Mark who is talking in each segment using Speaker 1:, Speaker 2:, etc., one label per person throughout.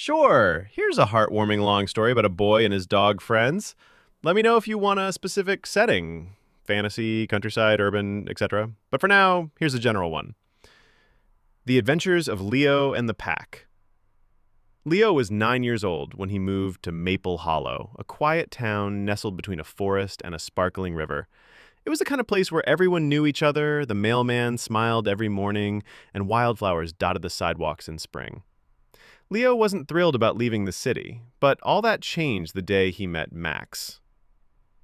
Speaker 1: Sure, here's a heartwarming long story about a boy and his dog friends. Let me know if you want a specific setting fantasy, countryside, urban, etc. But for now, here's a general one The Adventures of Leo and the Pack. Leo was 9 years old when he moved to Maple Hollow, a quiet town nestled between a forest and a sparkling river. It was the kind of place where everyone knew each other, the mailman smiled every morning, and wildflowers dotted the sidewalks in spring. Leo wasn't thrilled about leaving the city, but all that changed the day he met Max.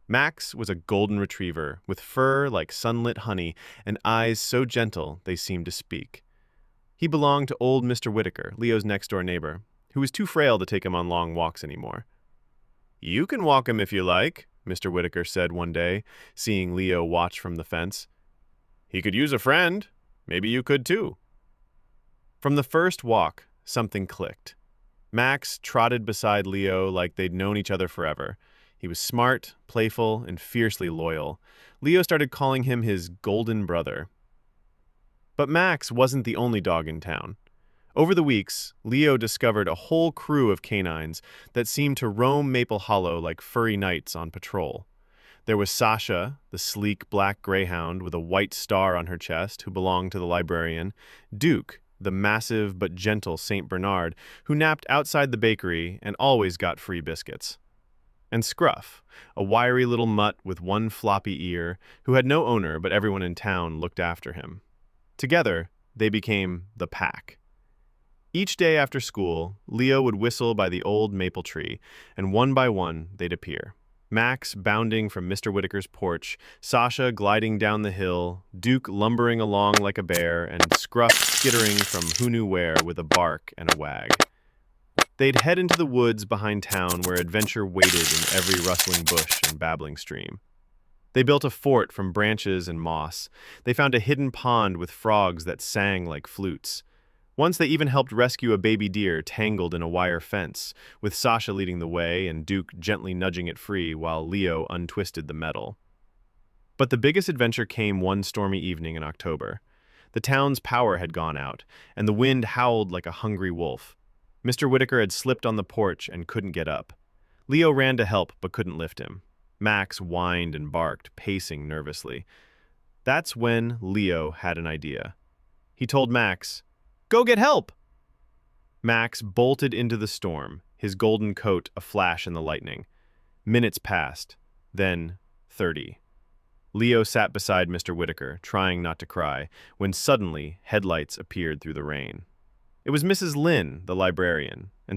Speaker 1: Max was a golden retriever with fur like sunlit honey and eyes so gentle they seemed to speak. He belonged to old Mr. Whitaker, Leo's next-door neighbor, who was too frail to take him on long walks anymore. "You can walk him if you like," Mr. Whitaker said one day, seeing Leo watch from the fence. "He could use a friend. Maybe you could too." From the first walk, something clicked. Max trotted beside Leo like they'd known each other forever. He was smart, playful, and fiercely loyal. Leo started calling him his golden brother. But Max wasn't the only dog in town. Over the weeks, Leo discovered a whole crew of canines that seemed to roam Maple Hollow like furry knights on patrol. There was Sasha, the sleek black greyhound with a white star on her chest, who belonged to the librarian; Duke, the massive but gentle St. Bernard, who napped outside the bakery and always got free biscuits; and Scruff, a wiry little mutt with one floppy ear, who had no owner but everyone in town looked after him. Together, they became the Pack. Each day after school, Leo would whistle by the old maple tree, and one by one they'd appear. Max bounding from Mr. Whitaker's porch, Sasha gliding down the hill, Duke lumbering along like a bear, and Scruff skittering from who knew where with a bark and a wag. They'd head into the woods behind town where adventure waited in every rustling bush and babbling stream. They built a fort from branches and moss. They found a hidden pond with frogs that sang like flutes. Once they even helped rescue a baby deer tangled in a wire fence, with Sasha leading the way and Duke gently nudging it free while Leo untwisted the metal. But the biggest adventure came one stormy evening in October. The town's power had gone out, and the wind howled like a hungry wolf. Mr. Whitaker had slipped on the porch and couldn't get up. Leo ran to help but couldn't lift him. Max whined and barked, pacing nervously. That's when Leo had an idea. He told Max, "Go get help!" Max bolted into the storm, his golden coat aflash in the lightning. Minutes passed, then 30. Leo sat beside Mr. Whitaker, trying not to cry, when suddenly headlights appeared through the rain. It was Mrs. Lynn, the librarian, and